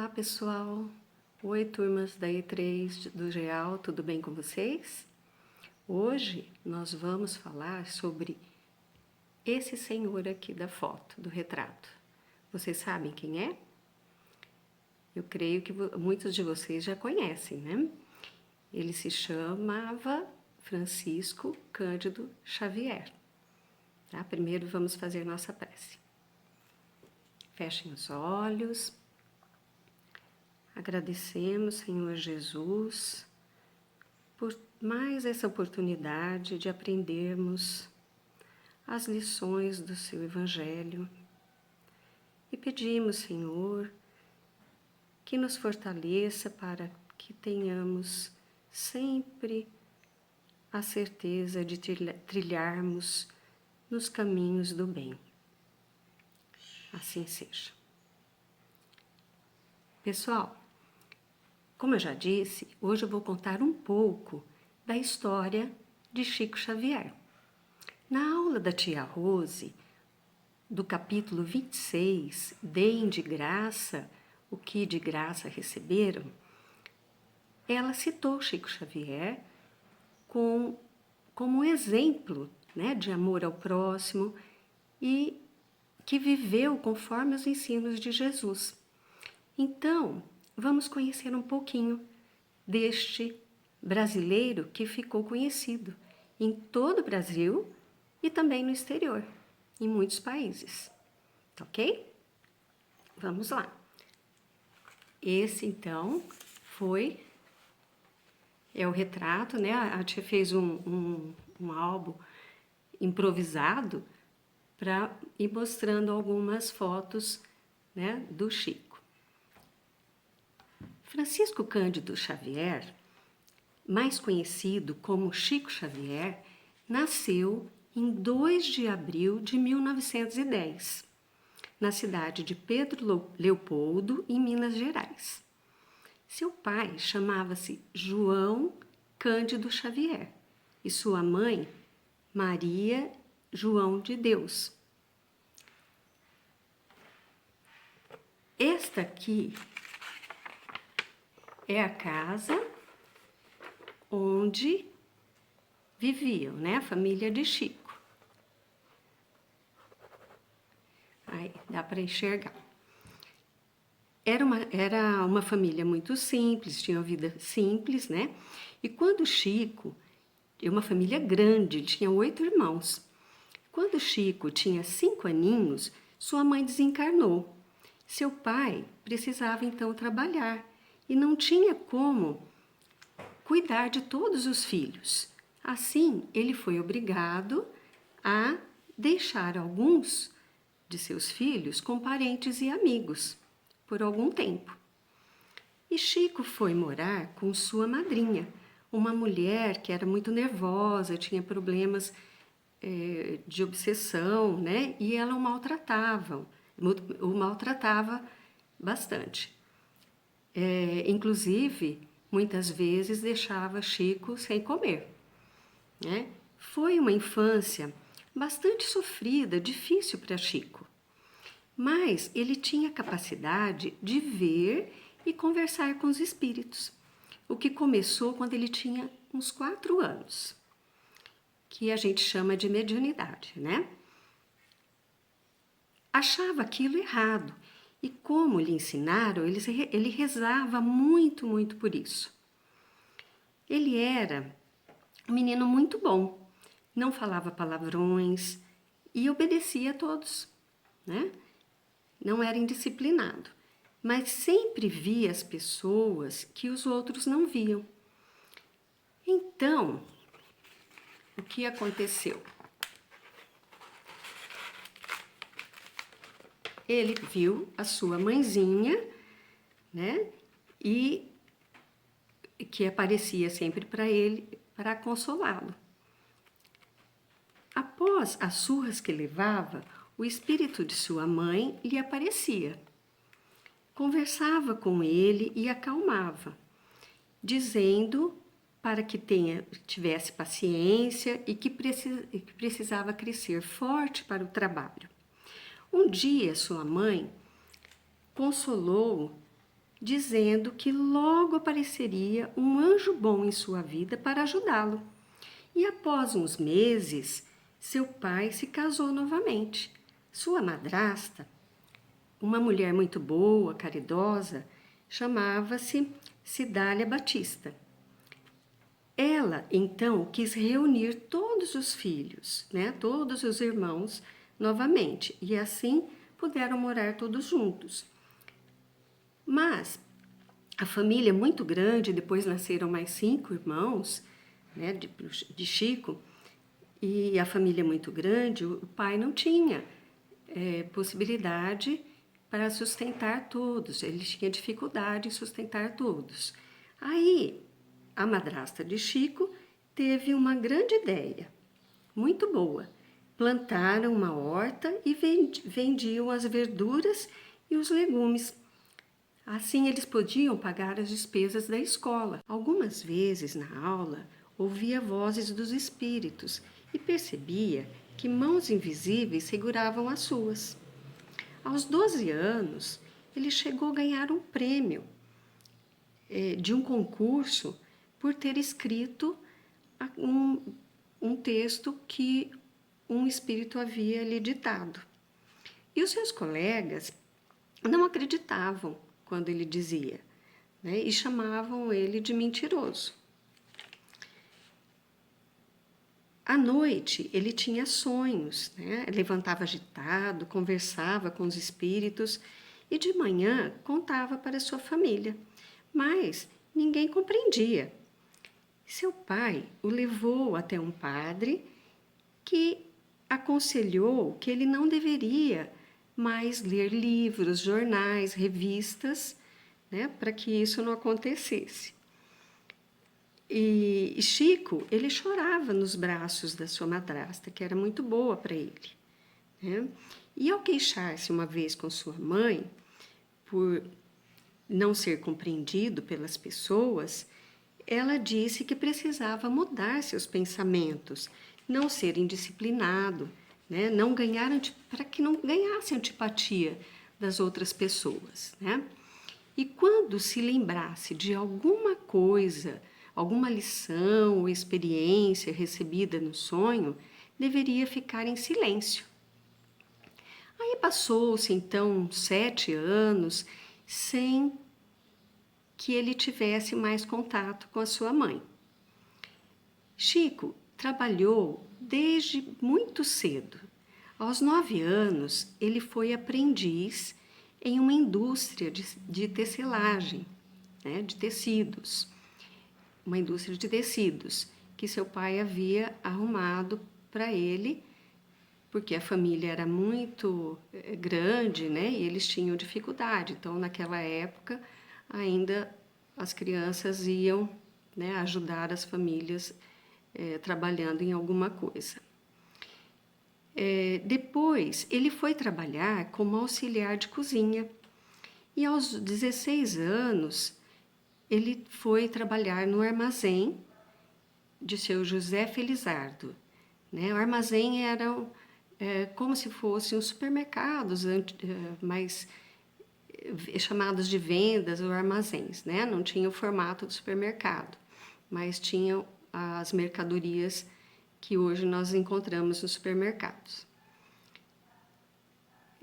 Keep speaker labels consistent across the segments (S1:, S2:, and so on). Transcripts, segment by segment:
S1: Olá, pessoal! Oi, turmas da E3 do GEAL, tudo bem com vocês? Hoje nós vamos falar sobre esse senhor aqui da foto, do retrato. Vocês sabem quem é? Eu creio que muitos de vocês já conhecem, né? Ele se chamava Francisco Cândido Xavier. Tá? Primeiro vamos fazer nossa prece. Fechem os olhos. Agradecemos, Senhor Jesus, por mais essa oportunidade de aprendermos as lições do seu Evangelho. E pedimos, Senhor, que nos fortaleça para que tenhamos sempre a certeza de trilharmos nos caminhos do bem. Assim seja. Pessoal, como eu já disse, hoje eu vou contar um pouco da história de Chico Xavier. Na aula da tia Rose, do capítulo 26, Deem de graça o que de graça receberam, ela citou Chico Xavier como um exemplo, né, de amor ao próximo e que viveu conforme os ensinos de Jesus. Então, vamos conhecer um pouquinho deste brasileiro que ficou conhecido em todo o Brasil e também no exterior, em muitos países. Ok? Vamos lá. Esse, então, é o retrato, né? A tia fez um álbum improvisado para ir mostrando algumas fotos, né, do Chico. Francisco Cândido Xavier, mais conhecido como Chico Xavier, nasceu em 2 de abril de 1910, na cidade de Pedro Leopoldo, em Minas Gerais. Seu pai chamava-se João Cândido Xavier e sua mãe, Maria João de Deus. Esta aqui é a casa onde viviam, né, a família de Chico. Aí, dá para enxergar. Era uma família muito simples, tinha uma vida simples, né? E quando Chico, é uma família grande, tinha 8 irmãos. Quando Chico tinha 5 aninhos, sua mãe desencarnou. Seu pai precisava então trabalhar e não tinha como cuidar de todos os filhos. Assim, ele foi obrigado a deixar alguns de seus filhos com parentes e amigos por algum tempo. E Chico foi morar com sua madrinha, uma mulher que era muito nervosa, tinha problemas de obsessão, né? E ela o maltratava bastante. Inclusive, muitas vezes deixava Chico sem comer, né? Foi uma infância bastante sofrida, difícil para Chico, mas ele tinha capacidade de ver e conversar com os espíritos, o que começou quando ele tinha uns 4 anos, que a gente chama de mediunidade, né? Achava aquilo errado. E como lhe ensinaram, ele rezava muito, muito por isso. Ele era um menino muito bom, não falava palavrões e obedecia a todos, né? Não era indisciplinado, mas sempre via as pessoas que os outros não viam. Então, o que aconteceu? Ele viu a sua mãezinha, né? E que aparecia sempre para ele, para consolá-lo. Após as surras que levava, o espírito de sua mãe lhe aparecia. Conversava com ele e acalmava, dizendo para que tivesse paciência e que precisava crescer forte para o trabalho. Um dia, sua mãe consolou-o dizendo que logo apareceria um anjo bom em sua vida para ajudá-lo. E após uns meses, seu pai se casou novamente. Sua madrasta, uma mulher muito boa, caridosa, chamava-se Cidália Batista. Ela, então, quis reunir todos os filhos, né, todos os irmãos, novamente, e assim puderam morar todos juntos. Mas a família é muito grande, depois nasceram mais 5 irmãos, né, de Chico, e a família é muito grande, o pai não tinha possibilidade para sustentar todos, ele tinha dificuldade em sustentar todos. Aí, a madrasta de Chico teve uma grande ideia, muito boa. Plantaram uma horta e vendiam as verduras e os legumes. Assim, eles podiam pagar as despesas da escola. Algumas vezes, na aula, ouvia vozes dos espíritos e percebia que mãos invisíveis seguravam as suas. Aos 12 anos, ele chegou a ganhar um prêmio de um concurso por ter escrito um texto que um espírito havia lhe ditado. E os seus colegas não acreditavam quando ele dizia, né, e chamavam ele de mentiroso. À noite, ele tinha sonhos, né? Levantava agitado, conversava com os espíritos e de manhã contava para sua família, mas ninguém compreendia. Seu pai o levou até um padre que aconselhou que ele não deveria mais ler livros, jornais, revistas, né, para que isso não acontecesse. E Chico, ele chorava nos braços da sua madrasta, que era muito boa para ele, né? E ao queixar-se uma vez com sua mãe, por não ser compreendido pelas pessoas, ela disse que precisava mudar seus pensamentos, não ser indisciplinado, né? Não ganhar para que não ganhasse antipatia das outras pessoas, né? E quando se lembrasse de alguma coisa, alguma lição ou experiência recebida no sonho, deveria ficar em silêncio. Aí passou-se então 7 anos sem que ele tivesse mais contato com a sua mãe. Chico trabalhou desde muito cedo. Aos 9 anos, ele foi aprendiz em uma indústria de tecelagem, né, de tecidos. Uma indústria de tecidos que seu pai havia arrumado para ele, porque a família era muito grande, né, e eles tinham dificuldade. Então, naquela época, ainda as crianças iam, né, ajudar as famílias trabalhando em alguma coisa. Depois, ele foi trabalhar como auxiliar de cozinha e aos 16 anos, ele foi trabalhar no armazém de seu José Felizardo, né? O armazém era como se fossem os supermercados, mais chamados de vendas ou armazéns, né? Não tinha o formato do supermercado, mas tinham as mercadorias que hoje nós encontramos nos supermercados.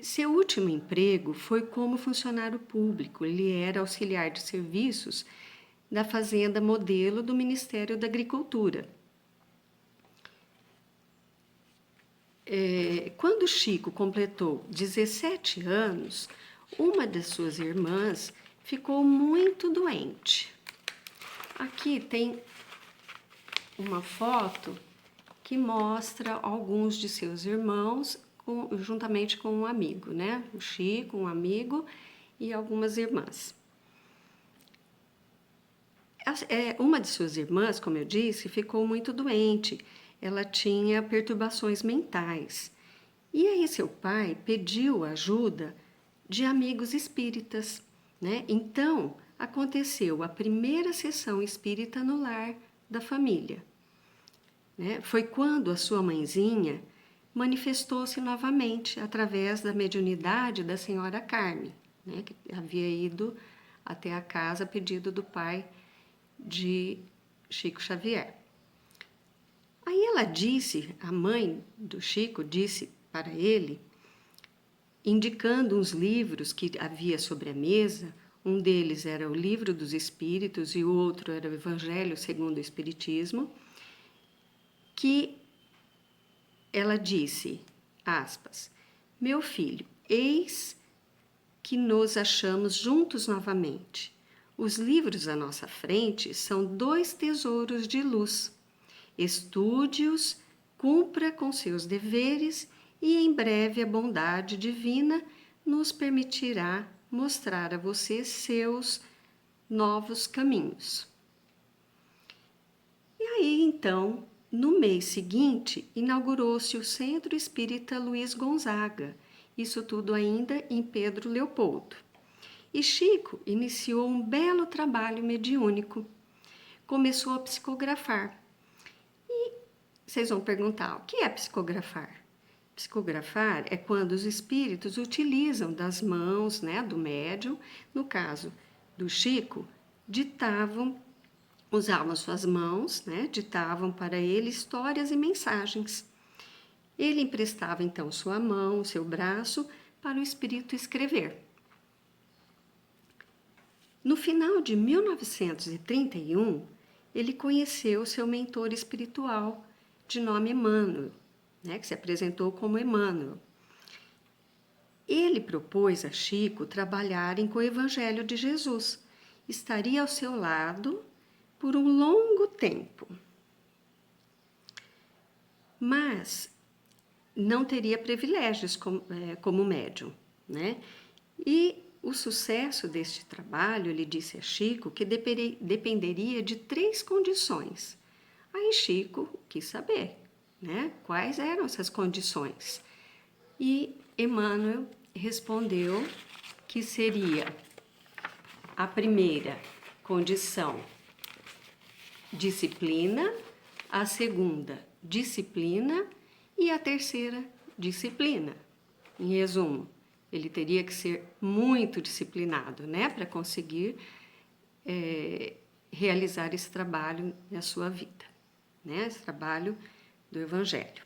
S1: Seu último emprego foi como funcionário público. Ele era auxiliar de serviços da Fazenda Modelo do Ministério da Agricultura. Quando Chico completou 17 anos, uma das suas irmãs ficou muito doente. Aqui tem uma foto que mostra alguns de seus irmãos juntamente com um amigo, né? O Chico, um amigo e algumas irmãs. Uma de suas irmãs, como eu disse, ficou muito doente. Ela tinha perturbações mentais. E aí seu pai pediu ajuda de amigos espíritas, né? Então, aconteceu a primeira sessão espírita no lar da família, né? Foi quando a sua mãezinha manifestou-se novamente através da mediunidade da senhora Carme, né? Que havia ido até a casa a pedido do pai de Chico Xavier. Aí ela disse, a mãe do Chico disse para ele, indicando uns livros que havia sobre a mesa. Um deles era o Livro dos Espíritos e o outro era o Evangelho segundo o Espiritismo, que ela disse, aspas, meu filho, eis que nos achamos juntos novamente. Os livros à nossa frente são dois tesouros de luz. Estude-os, cumpra com seus deveres e em breve a bondade divina nos permitirá mostrar a você seus novos caminhos. E aí, então, no mês seguinte, inaugurou-se o Centro Espírita Luiz Gonzaga, isso tudo ainda em Pedro Leopoldo. E Chico iniciou um belo trabalho mediúnico. Começou a psicografar. E vocês vão perguntar, o que é psicografar? Psicografar é quando os espíritos utilizam das mãos, né, do médium, no caso do Chico, usavam suas mãos, né, ditavam para ele histórias e mensagens. Ele emprestava então sua mão, seu braço, para o espírito escrever. No final de 1931, ele conheceu seu mentor espiritual, de nome Emmanuel, né, que se apresentou como Emmanuel. Ele propôs a Chico trabalharem com o Evangelho de Jesus. Estaria ao seu lado por um longo tempo. Mas não teria privilégios como médium, né? E o sucesso deste trabalho, ele disse a Chico, que dependeria de 3 condições. Aí Chico quis saber, né, quais eram essas condições. E Emmanuel respondeu que seria a primeira condição, disciplina, a segunda, disciplina e a terceira, disciplina. Em resumo, ele teria que ser muito disciplinado, né, para conseguir realizar esse trabalho na sua vida, né, esse trabalho do Evangelho.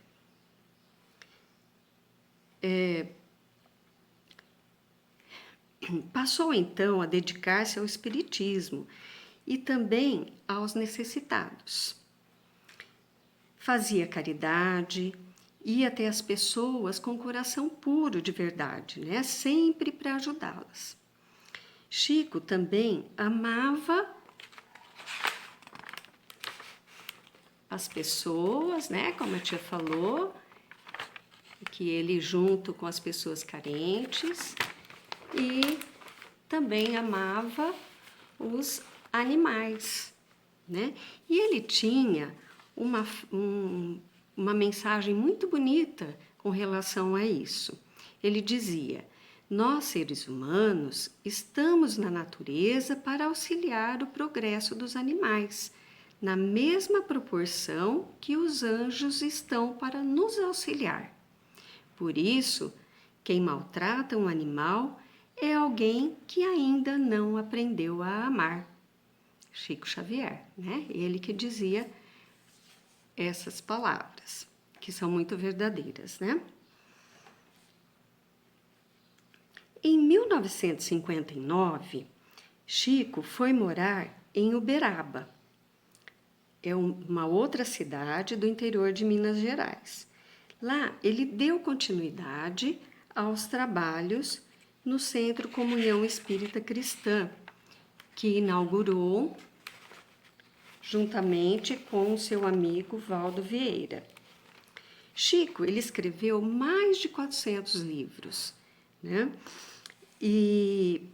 S1: Passou então a dedicar-se ao espiritismo e também aos necessitados. Fazia caridade, ia até as pessoas com coração puro de verdade, né? Sempre para ajudá-las. Chico também amava as pessoas, né? Como a tia falou, que ele junto com as pessoas carentes, e também amava os animais, né? E ele tinha uma mensagem muito bonita com relação a isso. Ele dizia, nós seres humanos estamos na natureza para auxiliar o progresso dos animais, na mesma proporção que os anjos estão para nos auxiliar. Por isso, quem maltrata um animal é alguém que ainda não aprendeu a amar. Chico Xavier, né? Ele que dizia essas palavras, que são muito verdadeiras, né? Em 1959, Chico foi morar em Uberaba, é uma outra cidade do interior de Minas Gerais. Lá, ele deu continuidade aos trabalhos no Centro Comunhão Espírita Cristã, que inaugurou juntamente com seu amigo Valdo Vieira. Chico, ele escreveu mais de 400 livros, né? E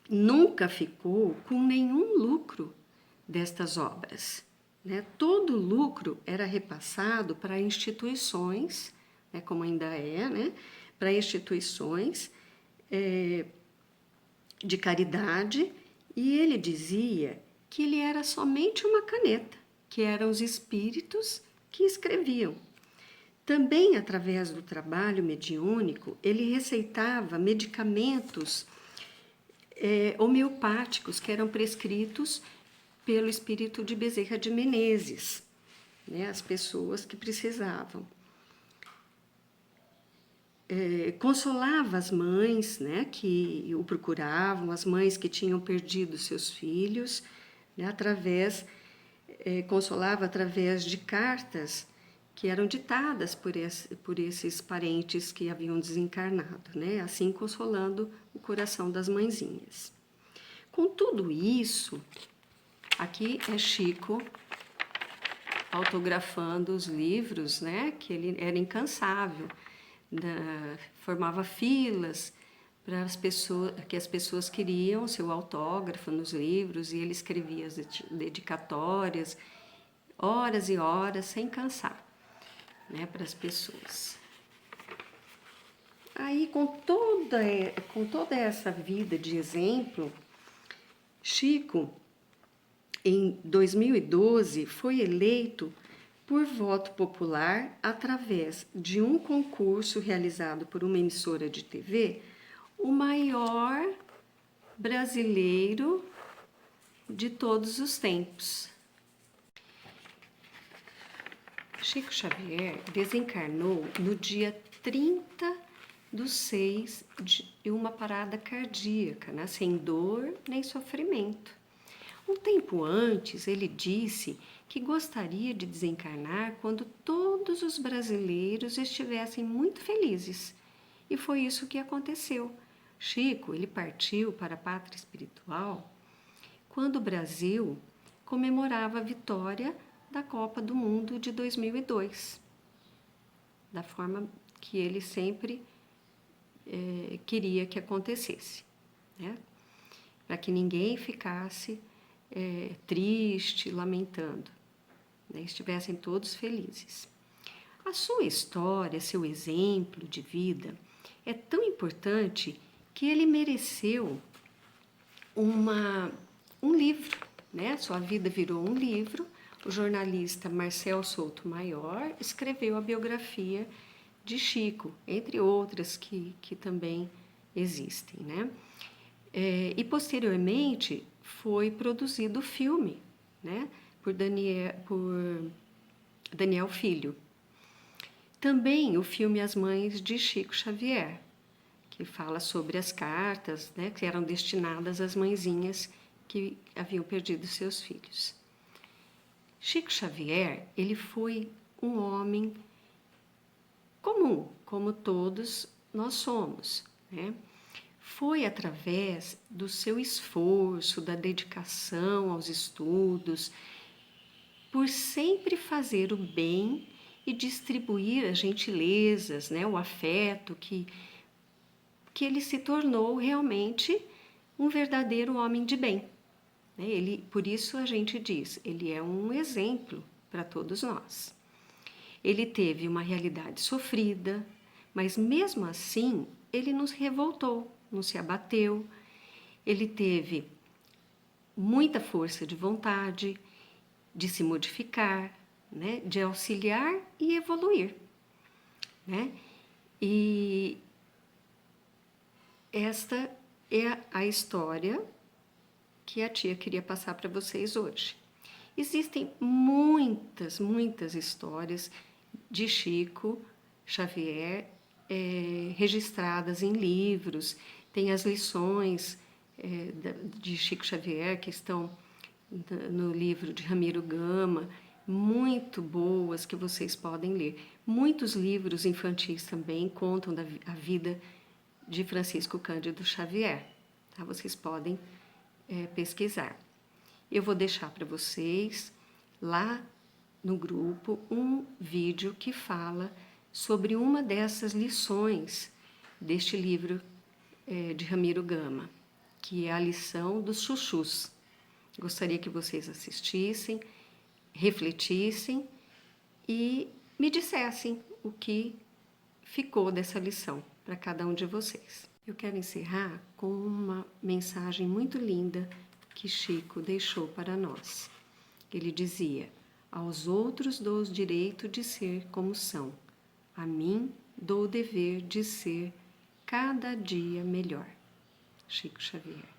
S1: nunca ficou com nenhum lucro destas obras, né? Todo o lucro era repassado para instituições, né, como ainda é, né? Para instituições de caridade, e ele dizia que ele era somente uma caneta, que eram os espíritos que escreviam. Também, através do trabalho mediúnico, ele receitava medicamentos homeopáticos que eram prescritos pelo espírito de Bezerra de Menezes, né, as pessoas que precisavam. Consolava as mães, né, que o procuravam, as mães que tinham perdido seus filhos, né, consolava através de cartas que eram ditadas por esses parentes que haviam desencarnado, né, assim consolando o coração das mãezinhas. Com tudo isso, aqui é Chico autografando os livros, né, que ele era incansável, formava filas para as pessoas queriam seu autógrafo nos livros, e ele escrevia as dedicatórias, horas e horas, sem cansar, né, para as pessoas. Aí, com toda essa vida de exemplo, Chico, em 2012, foi eleito por voto popular através de um concurso realizado por uma emissora de TV, o maior brasileiro de todos os tempos. Chico Xavier desencarnou no dia 30/6 de uma parada cardíaca, né? Sem dor nem sofrimento. Um tempo antes, ele disse que gostaria de desencarnar quando todos os brasileiros estivessem muito felizes. E foi isso que aconteceu. Chico, ele partiu para a pátria espiritual quando o Brasil comemorava a vitória da Copa do Mundo de 2002, da forma que ele sempre queria que acontecesse, né? Para que ninguém ficasse triste, lamentando, né? Estivessem todos felizes. A sua história, seu exemplo de vida é tão importante que ele mereceu um livro, né? Sua vida virou um livro. O jornalista Marcel Souto Maior escreveu a biografia de Chico, entre outras que também existem, né? E posteriormente foi produzido o filme, né? Por Daniel Filho. Também o filme As Mães de Chico Xavier, que fala sobre as cartas, né, que eram destinadas às mãezinhas que haviam perdido seus filhos. Chico Xavier, ele foi um homem comum, como todos nós somos, né? Foi através do seu esforço, da dedicação aos estudos, por sempre fazer o bem e distribuir as gentilezas, né, o afeto, que ele se tornou realmente um verdadeiro homem de bem. Por isso a gente diz, ele é um exemplo para todos nós. Ele teve uma realidade sofrida, mas mesmo assim ele não se revoltou, não se abateu. Ele teve muita força de vontade, de se modificar, né? De auxiliar e evoluir, né? E esta é a história que a tia queria passar para vocês hoje. Existem muitas histórias de Chico Xavier registradas em livros. Tem as lições de Chico Xavier que estão no livro de Ramiro Gama, muito boas que vocês podem ler. Muitos livros infantis também contam a vida de Francisco Cândido Xavier. Tá? Vocês podem pesquisar. Eu vou deixar para vocês lá no grupo um vídeo que fala sobre uma dessas lições deste livro de Ramiro Gama, que é a lição dos chuchus. Gostaria que vocês assistissem, refletissem e me dissessem o que ficou dessa lição para cada um de vocês. Eu quero encerrar com uma mensagem muito linda que Chico deixou para nós. Ele dizia: aos outros dou o direito de ser como são, a mim dou o dever de ser cada dia melhor. Chico Xavier.